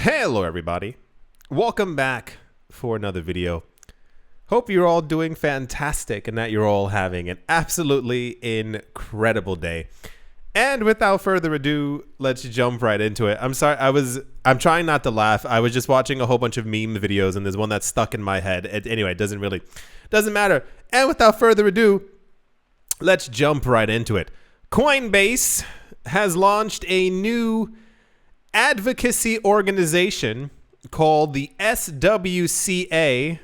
Hello everybody, welcome back for another video. Hope you're all doing fantastic and that you're all having an absolutely incredible day. And without further ado, let's jump right into it. I'm sorry, I'm trying not to laugh. I was just watching a whole bunch of meme videos and there's one that's stuck in my head. Anyway, it doesn't matter. And without further ado, let's jump right into it. Coinbase has launched a new advocacy organization called the SWCA.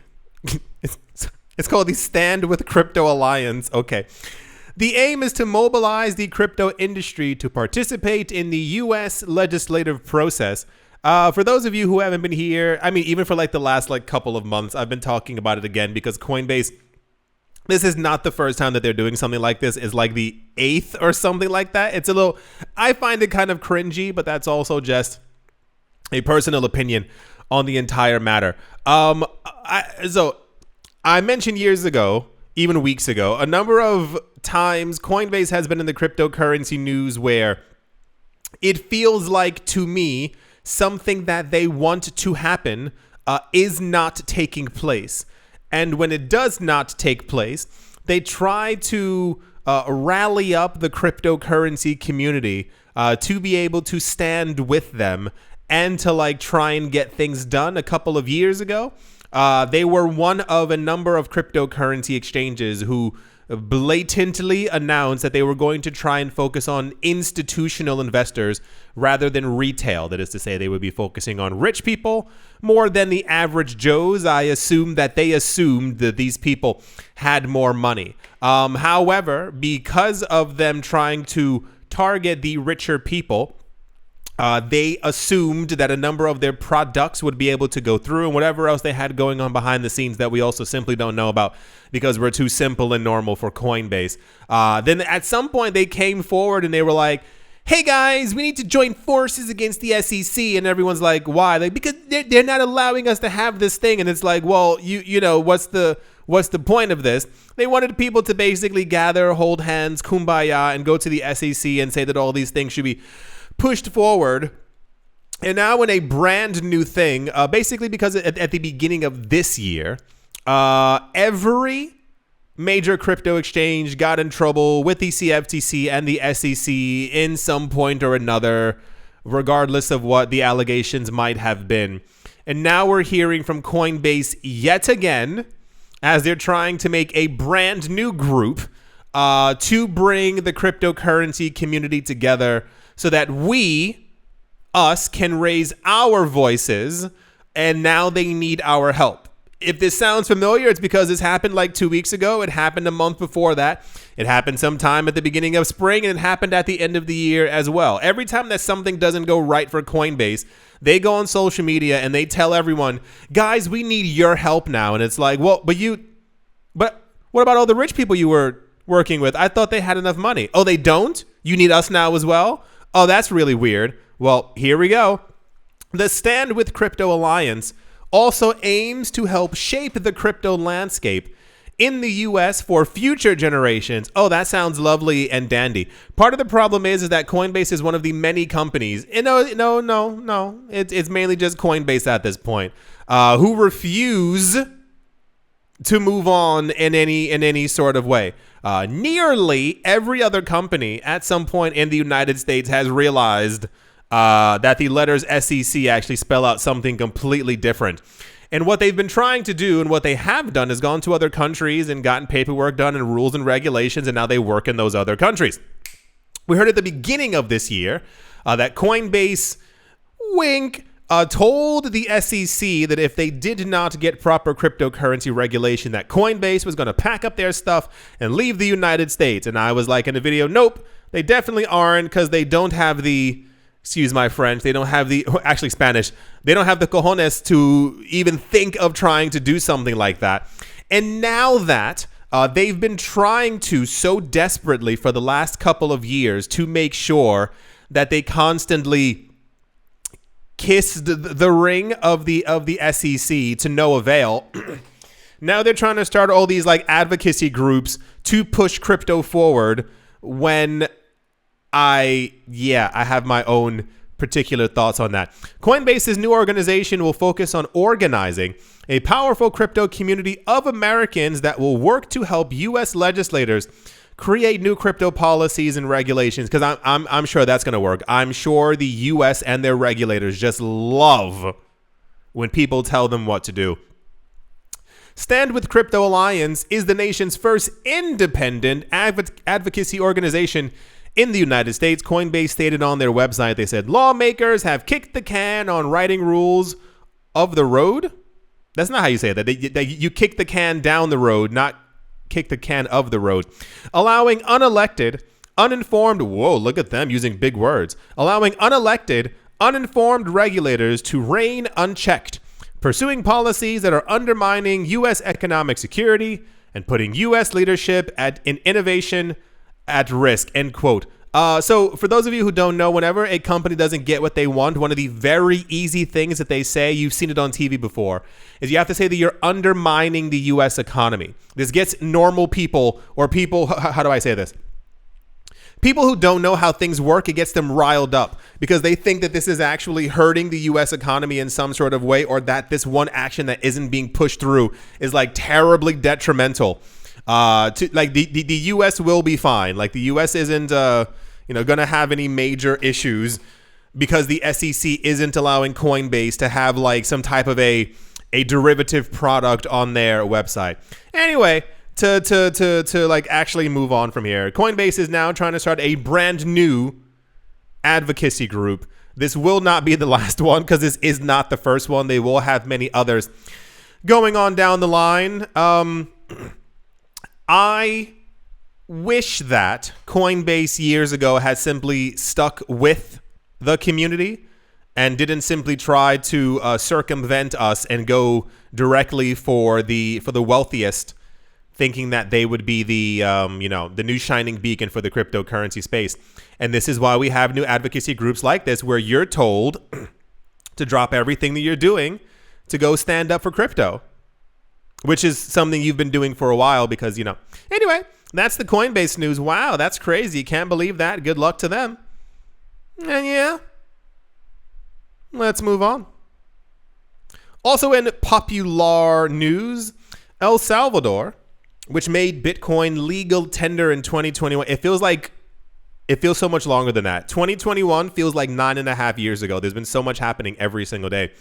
It's called the Stand with Crypto Alliance. Okay. The aim is to mobilize the crypto industry to participate in the U.S. legislative process. For those of you who haven't been here, I mean, even for like the last couple of months, I've been talking about it again because Coinbase, this is not the first time that they're doing something like this. It's like the 8th or something like that. It's a little, I find it kind of cringy, but that's also just a personal opinion on the entire matter. So I mentioned years ago, even weeks ago, a number of times Coinbase has been in the cryptocurrency news where it feels like, to me, something that they want to happen is not taking place. And when it does not take place, they try to rally up the cryptocurrency community to be able to stand with them and to try and get things done. A couple of years ago, they were one of a number of cryptocurrency exchanges who blatantly announced that they were going to try and focus on institutional investors rather than retail. That is to say, they would be focusing on rich people more than the average Joes. I assume that they assumed that these people had more money. However, because of them trying to target the richer people, they assumed that a number of their products would be able to go through and whatever else they had going on behind the scenes that we also simply don't know about because we're too simple and normal for Coinbase. Then at some point they came forward and they were like, hey guys, we need to join forces against the SEC. And everyone's like, why? Because they're not allowing us to have this thing. And it's like, well, you know, what's the point of this? They wanted people to basically gather, hold hands, kumbaya, and go to the SEC and say that all these things should be pushed forward. And now in a brand new thing, basically because at the beginning of this year, every major crypto exchange got in trouble with the CFTC and the SEC in some point or another, regardless of what the allegations might have been. And now we're hearing from Coinbase yet again, as they're trying to make a brand new group to bring the cryptocurrency community together so that us, can raise our voices, and now they need our help. If this sounds familiar, it's because this happened 2 weeks ago. It happened a month before that. It happened sometime at the beginning of spring, and it happened at the end of the year as well. Every time that something doesn't go right for Coinbase, they go on social media and they tell everyone, guys, we need your help now. And it's like, well, but what about all the rich people you were working with? I thought they had enough money. Oh, they don't? You need us now as well? Oh, that's really weird. Well, here we go. The Stand with Crypto Alliance also aims to help shape the crypto landscape in the U.S. for future generations. Oh, that sounds lovely and dandy. Part of the problem is that Coinbase is one of the many companies, no, it's mainly just Coinbase at this point, who refuse to move on in any sort of way. Nearly every other company at some point in the United States has realized that the letters SEC actually spell out something completely different. And what they've been trying to do and what they have done is gone to other countries and gotten paperwork done and rules and regulations, and now they work in those other countries. We heard at the beginning of this year that Coinbase, wink, told the SEC that if they did not get proper cryptocurrency regulation, that Coinbase was going to pack up their stuff and leave the United States. And I was like in the video, nope, they definitely aren't, because they don't have the, excuse my French, they don't have the, actually Spanish, they don't have the cojones to even think of trying to do something like that. And now that they've been trying to so desperately for the last couple of years to make sure that they constantly kissed the ring of the SEC to no avail. Now they're trying to start all these advocacy groups to push crypto forward when I have my own particular thoughts on that. Coinbase's new organization will focus on organizing a powerful crypto community of Americans that will work to help U.S. legislators create new crypto policies and regulations, because I'm sure that's going to work. I'm sure the U.S. and their regulators just love when people tell them what to do. Stand with Crypto Alliance is the nation's first independent advocacy organization in the United States. Coinbase stated on their website, they said, lawmakers have kicked the can on writing rules of the road. That's not how you say that. You kick the can down the road, not kick the can of the road. Allowing unelected, uninformed, whoa, look at them using big words. Allowing unelected, uninformed regulators to reign unchecked, pursuing policies that are undermining U.S. economic security and putting U.S. leadership in innovation at risk, end quote. So for those of you who don't know, whenever a company doesn't get what they want, one of the very easy things that they say, you've seen it on TV before, is you have to say that you're undermining the U.S. economy. This gets normal people, or people, how do I say this? People who don't know how things work, it gets them riled up because they think that this is actually hurting the U.S. economy in some sort of way, or that this one action that isn't being pushed through is like terribly detrimental. To like the U.S. will be fine. Like the U.S. isn't going to have any major issues because the SEC isn't allowing Coinbase to have like some type of a derivative product on their website. Anyway, to like actually move on from here, Coinbase is now trying to start a brand new advocacy group. This will not be the last one because this is not the first one. They will have many others going on down the line. I wish that Coinbase years ago had simply stuck with the community and didn't simply try to circumvent us and go directly for the wealthiest, thinking that they would be the new shining beacon for the cryptocurrency space. And this is why we have new advocacy groups like this, where you're told to drop everything that you're doing to go stand up for crypto, which is something you've been doing for a while because, Anyway, that's the Coinbase news. Wow, that's crazy. Can't believe that. Good luck to them. And yeah, let's move on. Also in popular news, El Salvador, which made Bitcoin legal tender in 2021. It feels so much longer than that. 2021 feels like 9.5 years ago. There's been so much happening every single day.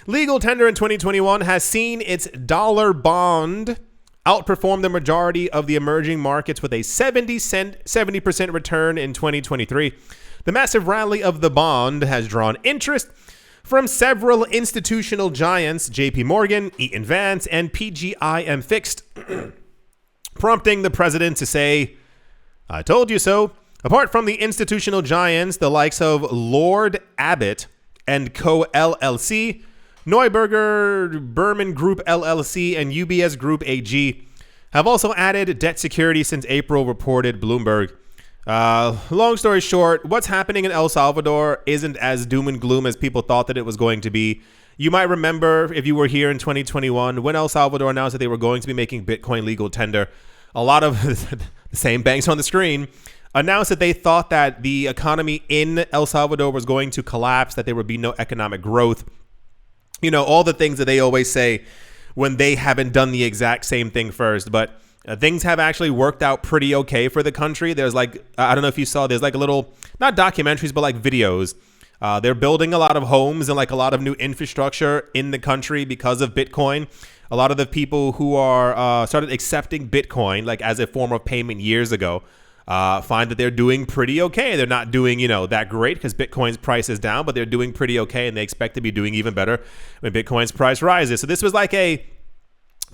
Legal tender in 2021 has seen its dollar bond outperform the majority of the emerging markets with a 70% return in 2023. The massive rally of the bond has drawn interest from several institutional giants, JP Morgan, Eaton Vance, and PGIM Fixed, prompting the president to say, "I told you so." Apart from the institutional giants, the likes of Lord Abbott and Co. LLC, Neuberger Berman Group LLC, and UBS Group AG have also added debt security since April, reported Bloomberg. Long story short, what's happening in El Salvador isn't as doom and gloom as people thought that it was going to be. You might remember, if you were here in 2021, when El Salvador announced that they were going to be making Bitcoin legal tender, a lot of the same banks on the screen announced that they thought that the economy in El Salvador was going to collapse, that there would be no economic growth. All the things that they always say when they haven't done the exact same thing first. But things have actually worked out pretty okay for the country. There's I don't know if you saw, there's like a little, not documentaries, but like videos. They're building a lot of homes and like a lot of new infrastructure in the country because of Bitcoin. A lot of the people who are started accepting Bitcoin like as a form of payment years ago find that they're doing pretty okay. They're not doing, that great because Bitcoin's price is down, but they're doing pretty okay, and they expect to be doing even better when Bitcoin's price rises. So this was like a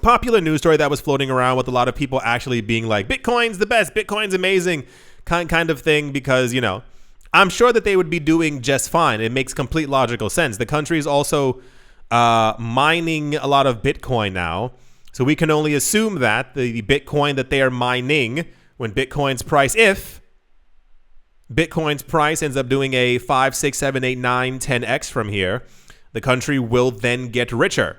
popular news story that was floating around with a lot of people actually being like, Bitcoin's the best, Bitcoin's amazing, kind of thing, because, I'm sure that they would be doing just fine. It makes complete logical sense. The country is also mining a lot of Bitcoin now, so we can only assume that the Bitcoin that they are mining, when Bitcoin's price, if Bitcoin's price ends up doing a 5, 6, 7, 8, 9, 10x from here, the country will then get richer.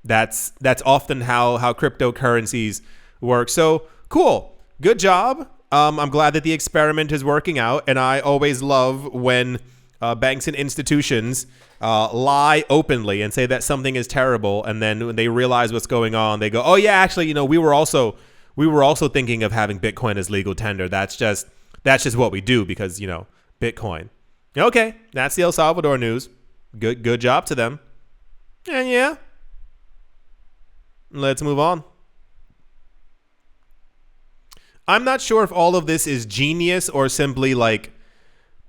That's often how cryptocurrencies work. So cool. Good job. I'm glad that the experiment is working out. And I always love when banks and institutions lie openly and say that something is terrible, and then when they realize what's going on, they go, "Oh yeah, actually, we were also thinking of having Bitcoin as legal tender. That's just what we do because Bitcoin." Okay, that's the El Salvador news. Good job to them. And yeah, let's move on. I'm not sure if all of this is genius or simply like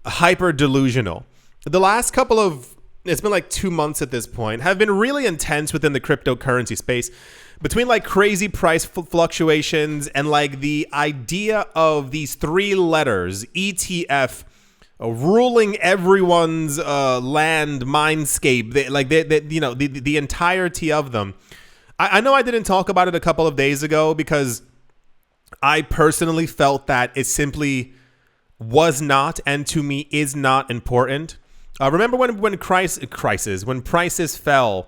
hyper delusional. The last couple of, it's been like 2 months at this point, have been really intense within the cryptocurrency space, between like crazy price fluctuations and like the idea of these 3 letters ETF ruling everyone's land mindscape, the entirety of them. I know I didn't talk about it a couple of days ago because I personally felt that it simply was not, and to me is not important. Remember when prices fell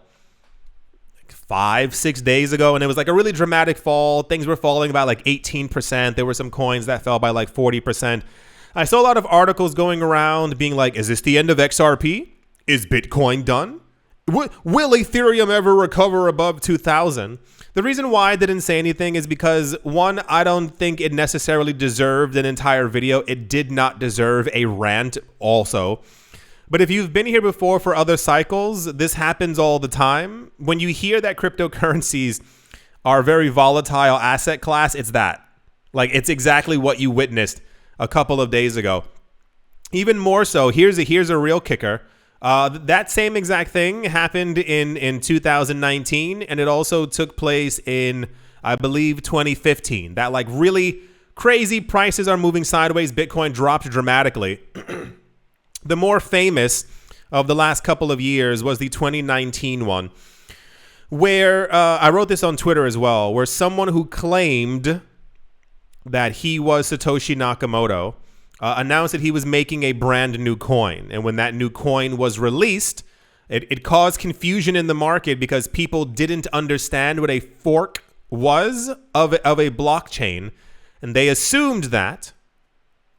5-6 days ago, and it was like a really dramatic fall. Things were falling about like 18%. There were some coins that fell by like 40%. I saw a lot of articles going around being like, is this the end of XRP? Is Bitcoin done? Will Ethereum ever recover above 2000? The reason why I didn't say anything is because, one, I don't think it necessarily deserved an entire video. It did not deserve a rant also. But if you've been here before for other cycles, this happens all the time. When you hear that cryptocurrencies are a very volatile asset class, it's that. Like, it's exactly what you witnessed a couple of days ago. Even more so, here's a real kicker. That same exact thing happened in 2019, and it also took place in, I believe, 2015. That like really crazy prices are moving sideways. Bitcoin dropped dramatically. The more famous of the last couple of years was the 2019 one, where I wrote this on Twitter as well, where someone who claimed that he was Satoshi Nakamoto announced that he was making a brand new coin. And when that new coin was released, it caused confusion in the market because people didn't understand what a fork was of a blockchain. And they assumed that,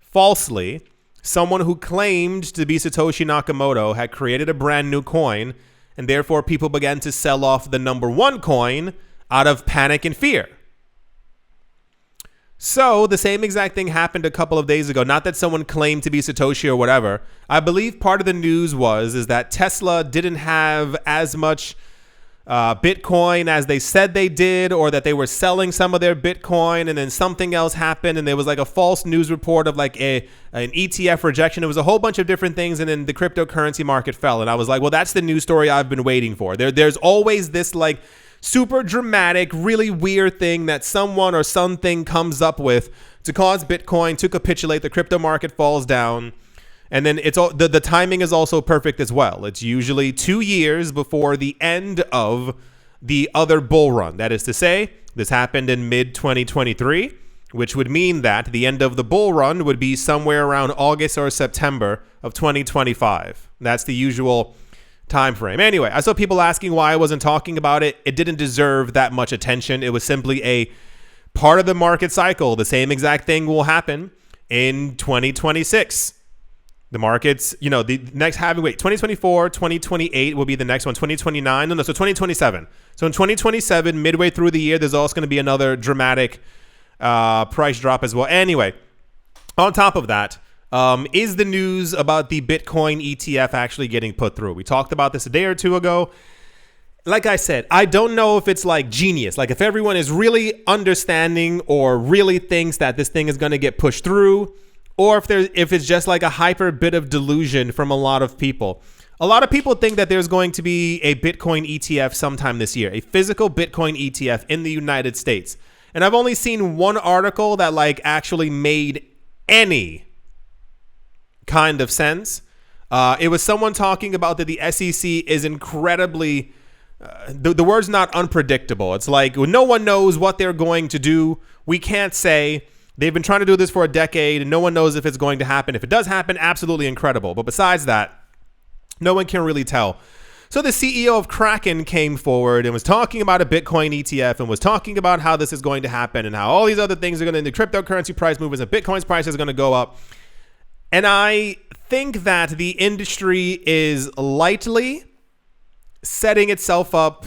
falsely, someone who claimed to be Satoshi Nakamoto had created a brand new coin, and therefore people began to sell off the number one coin out of panic and fear. So the same exact thing happened a couple of days ago. Not that someone claimed to be Satoshi or whatever. I believe part of the news is that Tesla didn't have as much Bitcoin as they said they did, or that they were selling some of their Bitcoin, and then something else happened, and there was like a false news report of like an ETF rejection. It was a whole bunch of different things, and then the cryptocurrency market fell. And I was like, well, that's the news story I've been waiting for. There's always this like super dramatic, really weird thing that someone or something comes up with to cause Bitcoin to capitulate. The crypto market falls down. And then it's all the timing is also perfect as well. It's usually 2 years before the end of the other bull run. That is to say, this happened in mid-2023, which would mean that the end of the bull run would be somewhere around August or September of 2025. That's the usual time frame. Anyway, I saw people asking why I wasn't talking about it. It didn't deserve that much attention. It was simply a part of the market cycle. The same exact thing will happen in 2026. The markets, the next halving, 2024, 2028 will be the next one. 2029, so 2027. So in 2027, midway through the year, there's also going to be another dramatic price drop as well. Anyway, on top of that, is the news about the Bitcoin ETF actually getting put through? We talked about this a day or two ago. Like I said, I don't know if it's like genius, like if everyone is really understanding or really thinks that this thing is going to get pushed through, or if it's just like a hyper bit of delusion from a lot of people. A lot of people think that there's going to be a Bitcoin ETF sometime this year, a physical Bitcoin ETF in the United States. And I've only seen one article that like actually made any kind of sense. It was someone talking about that the SEC is incredibly, the word's not unpredictable. It's like no one knows what they're going to do. We can't say. They've been trying to do this for a decade, and no one knows if it's going to happen. If it does happen, absolutely incredible. But besides that, no one can really tell. So the CEO of Kraken came forward and was talking about a Bitcoin ETF and was talking about how this is going to happen and how all these other things are going to, the cryptocurrency price movements and Bitcoin's price is going to go up. And I think that the industry is lightly setting itself up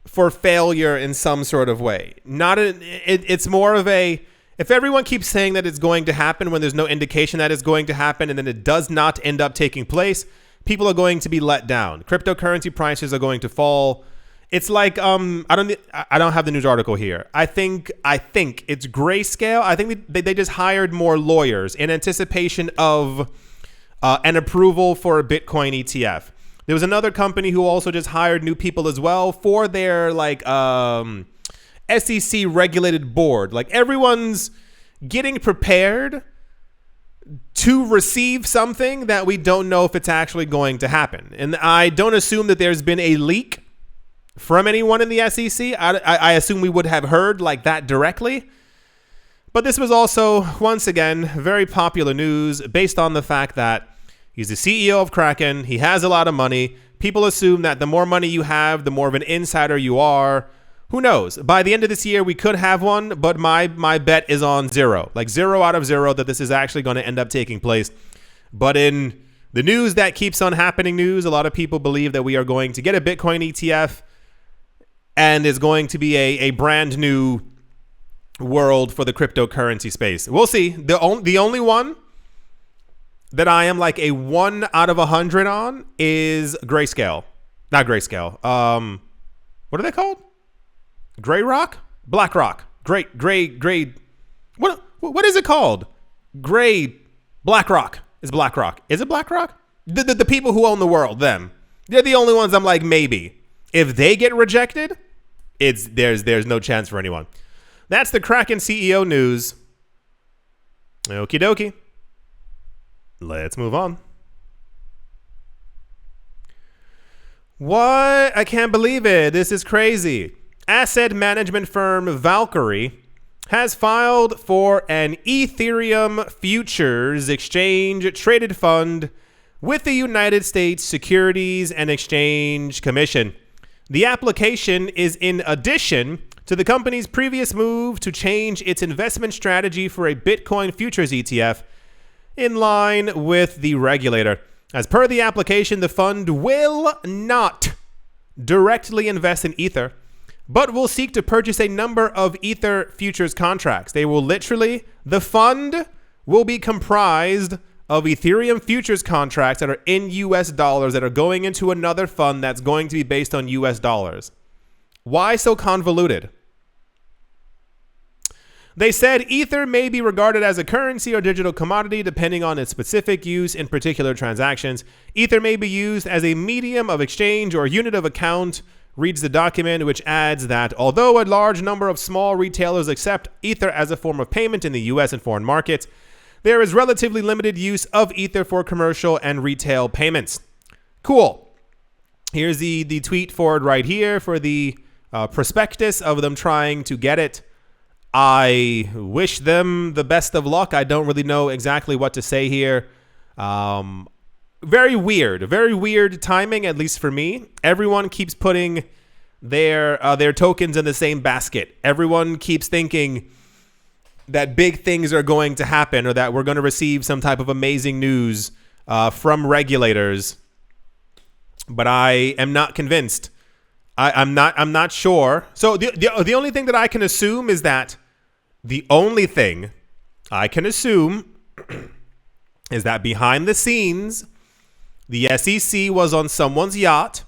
for failure in some sort of way. It's more of a, if everyone keeps saying that it's going to happen when there's no indication that it's going to happen, and then it does not end up taking place, people are going to be let down. Cryptocurrency prices are going to fall. It's like I don't have the news article here. I think it's Grayscale. I think they just hired more lawyers in anticipation of an approval for a Bitcoin ETF. There was another company who also just hired new people as well for their SEC regulated board. Like, everyone's getting prepared to receive something that we don't know if it's actually going to happen. And I don't assume that there's been a leak from anyone in the SEC. I assume we would have heard like that directly. But this was also, once again, very popular news based on the fact that he's the CEO of Kraken. He has a lot of money. People assume that the more money you have, the more of an insider you are. Who knows? By the end of this year, we could have one, but my bet is on 0. Like 0 out of 0 that this is actually going to end up taking place. But in the news that keeps on happening news, a lot of people believe that we are going to get a Bitcoin ETF and is going to be a brand new world for the cryptocurrency space. We'll see. The only one that I am like a 1 out of 100 on is Grayscale. Not Grayscale. What are they called? Gray Rock? Black Rock. Gray. What is it called? Black Rock. Is Black Rock. Is it Black Rock? The people who own the world, them. They're the only ones I'm like, maybe. If they get rejected, there's no chance for anyone. That's the Kraken CEO news. Okie dokie. Let's move on. What? I can't believe it. This is crazy. Asset management firm Valkyrie has filed for an Ethereum futures exchange traded fund with the United States Securities and Exchange Commission. The application is in addition to the company's previous move to change its investment strategy for a Bitcoin futures ETF in line with the regulator. As per the application, the fund will not directly invest in Ether, but will seek to purchase a number of Ether futures contracts. The fund will be comprised of Ethereum futures contracts that are in US dollars that are going into another fund that's going to be based on US dollars. Why so convoluted? They said Ether may be regarded as a currency or digital commodity depending on its specific use in particular transactions. Ether may be used as a medium of exchange or unit of account, reads the document, which adds that although a large number of small retailers accept Ether as a form of payment in the US and foreign markets, there is relatively limited use of Ether for commercial and retail payments. Cool. Here's the tweet for it right here for the prospectus of them trying to get it. I wish them the best of luck. I don't really know exactly what to say here. Very weird timing, at least for me. Everyone keeps putting their tokens in the same basket. Everyone keeps thinking that big things are going to happen or that we're going to receive some type of amazing news from regulators. But I am not convinced. I'm not sure. So the only thing that I can assume is that is that behind the scenes, the SEC was on someone's yacht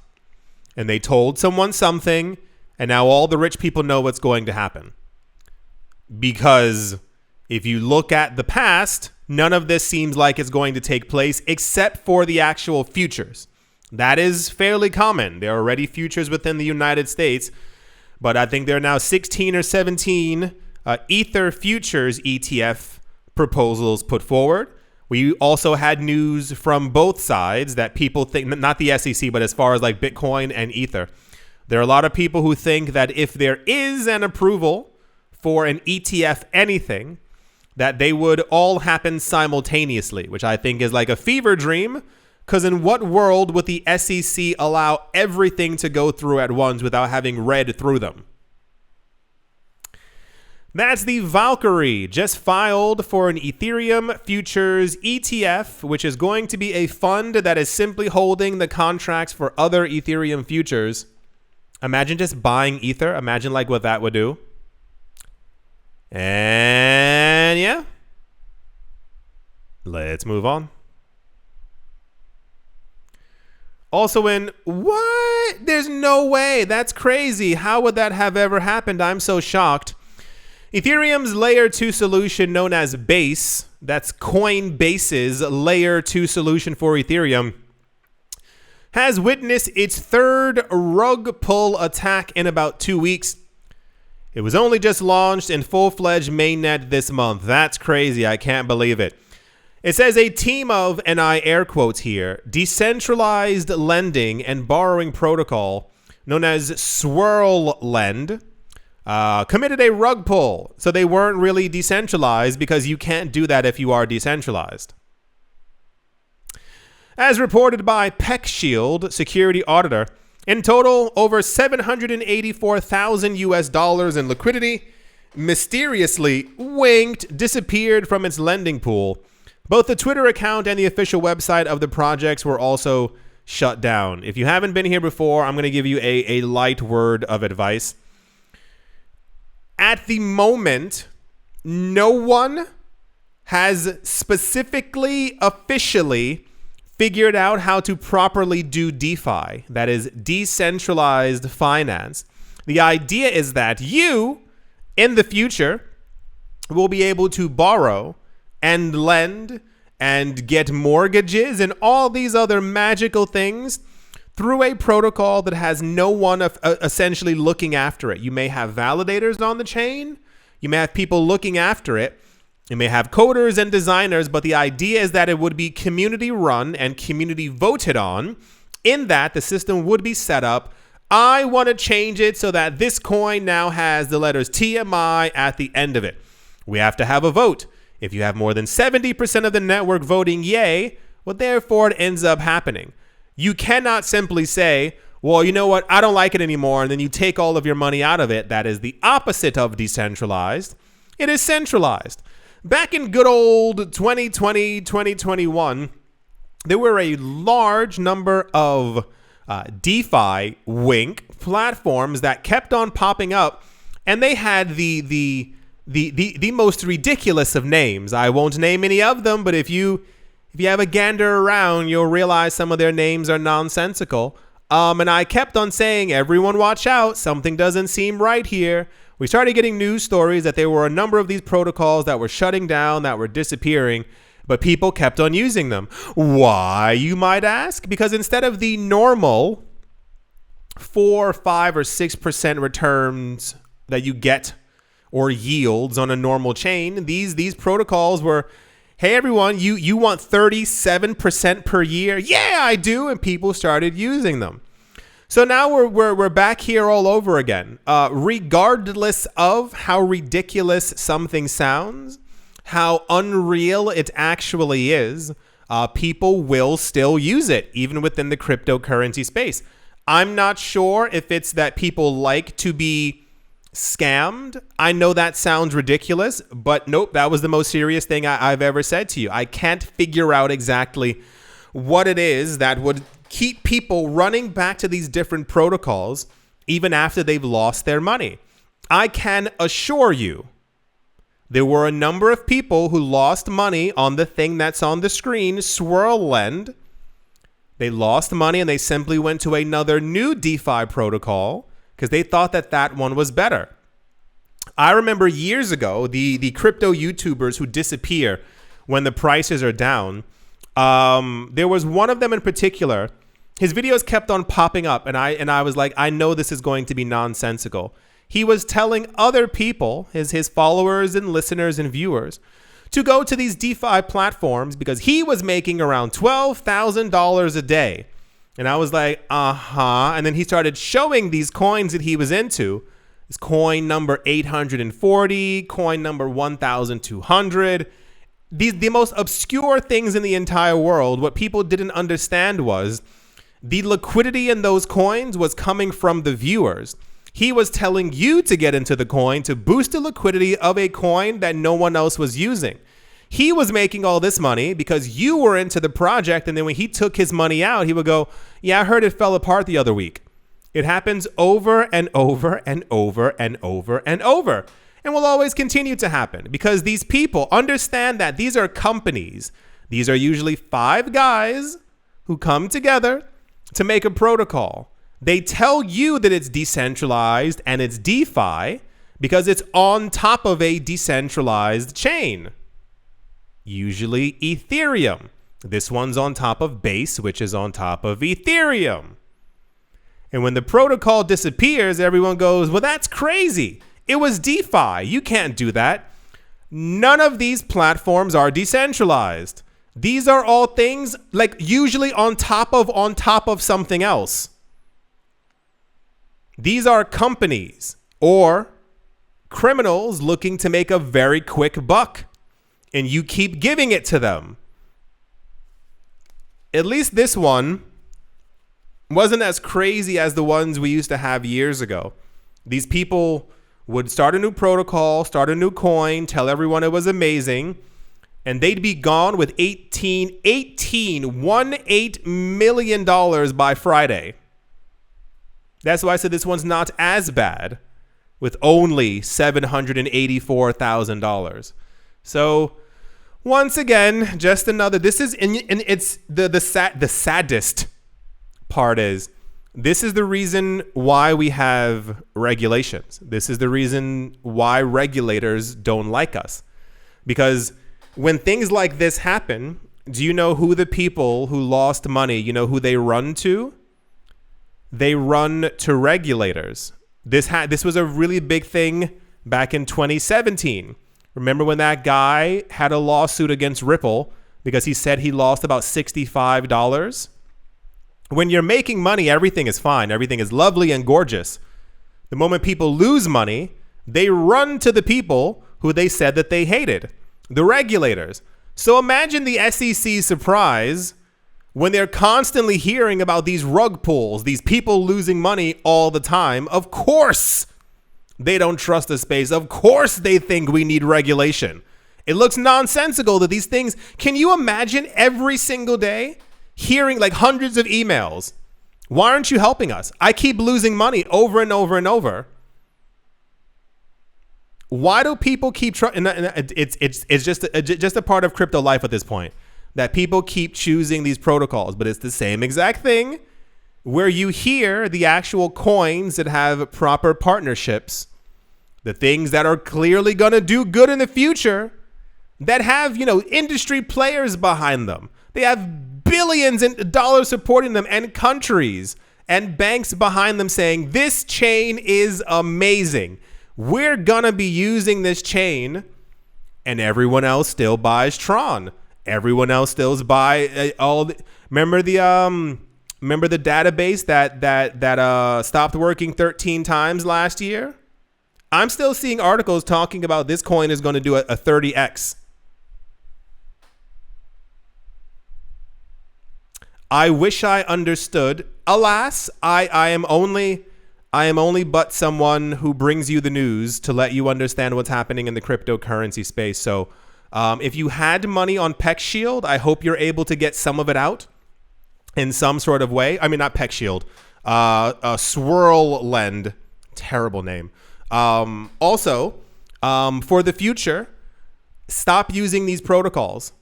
and they told someone something, and now all the rich people know what's going to happen. Because if you look at the past, none of this seems like it's going to take place except for the actual futures. That is fairly common. There are already futures within the United States, but I think there are now 16 or 17 Ether futures ETF proposals put forward. We also had news from both sides that people think, not the SEC, but as far as like Bitcoin and Ether, there are a lot of people who think that if there is an approval for an ETF anything, that they would all happen simultaneously, which I think is like a fever dream. Because in what world would the SEC allow everything to go through at once without having read through them? That's the Valkyrie, just filed for an Ethereum futures ETF, which is going to be a fund that is simply holding the contracts for other Ethereum futures. Imagine just buying Ether. Imagine like what that would do. And yeah, let's move on. Also in, what? There's no way. That's crazy. How would that have ever happened? I'm so shocked. Ethereum's Layer 2 solution known as Base, that's Coinbase's Layer 2 solution for Ethereum, has witnessed its third rug pull attack in about 2 weeks. It was only just launched in full-fledged mainnet this month. That's crazy. I can't believe it. It says a team of, and I air quotes here, decentralized lending and borrowing protocol known as Swirl Lend committed a rug pull. So they weren't really decentralized because you can't do that if you are decentralized. As reported by PeckShield, security auditor, in total, over $784,000 in liquidity mysteriously disappeared from its lending pool. Both the Twitter account and the official website of the projects were also shut down. If you haven't been here before, I'm going to give you a light word of advice. At the moment, no one has specifically, officially figured out how to properly do DeFi, that is decentralized finance. The idea is that you, in the future, will be able to borrow and lend and get mortgages and all these other magical things through a protocol that has no one essentially looking after it. You may have validators on the chain. You may have people looking after it. You may have coders and designers, but the idea is that it would be community run and community voted on, in that the system would be set up. I want to change it so that this coin now has the letters TMI at the end of it. We have to have a vote. If you have more than 70% of the network voting yay, well, therefore it ends up happening. You cannot simply say, well, you know what, I don't like it anymore, and then you take all of your money out of it. That is the opposite of decentralized. It is centralized. Back in good old 2020, 2021, there were a large number of DeFi platforms that kept on popping up, and they had the most ridiculous of names. I won't name any of them, but if you have a gander around, you'll realize some of their names are nonsensical. And I kept on saying, everyone watch out, something doesn't seem right here. We started getting news stories that there were a number of these protocols that were shutting down, that were disappearing, but people kept on using them. Why, you might ask? Because instead of the normal 4, 5, or 6% returns that you get or yields on a normal chain, these protocols were, hey everyone, you want 37% per year? Yeah, I do, and people started using them. So now we're back here all over again. Regardless of how ridiculous something sounds, how unreal it actually is, people will still use it, even within the cryptocurrency space. I'm not sure if it's that people like to be scammed. I know that sounds ridiculous, but nope, that was the most serious thing I've ever said to you. I can't figure out exactly what it is that would keep people running back to these different protocols even after they've lost their money. I can assure you there were a number of people who lost money on the thing that's on the screen, Swirl Lend. They lost money and they simply went to another new DeFi protocol because they thought that one was better. I remember years ago, the crypto YouTubers who disappear when the prices are down. There was one of them in particular. His videos kept on popping up, and I was like, I know this is going to be nonsensical. He was telling other people, his followers and listeners and viewers, to go to these DeFi platforms because he was making around $12,000 a day. And I was like, and then he started showing these coins that he was into. This coin number 840, coin number 1,200. The most obscure things in the entire world. What people didn't understand was the liquidity in those coins was coming from the viewers. He was telling you to get into the coin to boost the liquidity of a coin that no one else was using. He was making all this money because you were into the project. And then when he took his money out, he would go, yeah, I heard it fell apart the other week. It happens over and over and over and over and over. And will always continue to happen because these people understand that these are companies. These are usually 5 guys who come together to make a protocol. They tell you that it's decentralized and it's DeFi because it's on top of a decentralized chain. Usually Ethereum. This one's on top of Base, which is on top of Ethereum. And when the protocol disappears, everyone goes, well, that's crazy. It was DeFi. You can't do that. None of these platforms are decentralized. These are all things like usually on top of something else. These are companies or criminals looking to make a very quick buck, and you keep giving it to them. At least this one wasn't as crazy as the ones we used to have years ago. These people would start a new protocol, start a new coin, tell everyone it was amazing, and they'd be gone with $18 million by Friday. That's why I said this one's not as bad with only $784,000. So once again, just another, this is, and it's the saddest part is, this is the reason why we have regulations. This is the reason why regulators don't like us. Because when things like this happen, do you know who the people who lost money, you know who they run to? They run to regulators. This was a really big thing back in 2017. Remember when that guy had a lawsuit against Ripple because he said he lost about $65? When you're making money, everything is fine. Everything is lovely and gorgeous. The moment people lose money, they run to the people who they said that they hated, the regulators. So imagine the SEC's surprise when they're constantly hearing about these rug pulls, these people losing money all the time. Of course, they don't trust the space. Of course, they think we need regulation. It looks nonsensical that these things, can you imagine every single day hearing like hundreds of emails? Why aren't you helping us? I keep losing money over and over and over. Why do people keep trying? It's just a part of crypto life at this point that people keep choosing these protocols, but it's the same exact thing where you hear the actual coins that have proper partnerships, the things that are clearly going to do good in the future, that have, industry players behind them. They have billions in dollars supporting them and countries and banks behind them saying, this chain is amazing. We're going to be using this chain. And everyone else still buys Tron. Everyone else still buy remember the database that stopped working 13 times last year? I'm still seeing articles talking about this coin is going to do a 30x. I wish I understood. Alas, I am only but someone who brings you the news to let you understand what's happening in the cryptocurrency space. So if you had money on Peck Shield, I hope you're able to get some of it out in some sort of way. I mean, not Peck Shield, Swirl Lend, terrible name. Also, for the future, stop using these protocols.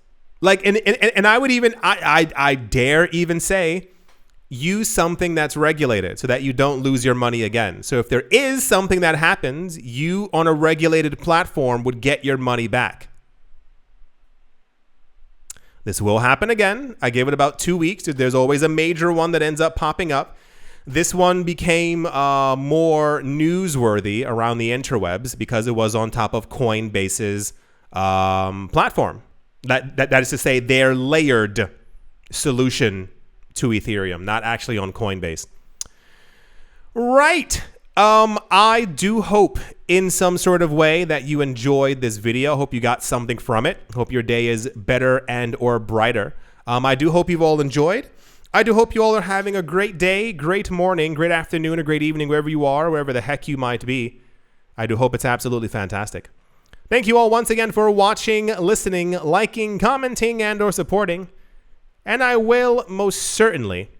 Like, and I would even, I dare even say, use something that's regulated so that you don't lose your money again. So if there is something that happens, you on a regulated platform would get your money back. This will happen again. I gave it about 2 weeks. There's always a major one that ends up popping up. This one became more newsworthy around the interwebs because it was on top of Coinbase's platform. That is to say, their layered solution to Ethereum, not actually on Coinbase. Right. I do hope in some sort of way that you enjoyed this video. Hope you got something from it. Hope your day is better and or brighter. I do hope you've all enjoyed. I do hope you all are having a great day, great morning, great afternoon, or great evening, wherever you are, wherever the heck you might be. I do hope it's absolutely fantastic. Thank you all once again for watching, listening, liking, commenting, and or supporting. And I will most certainly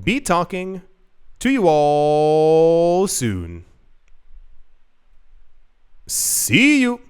be talking to you all soon. See you.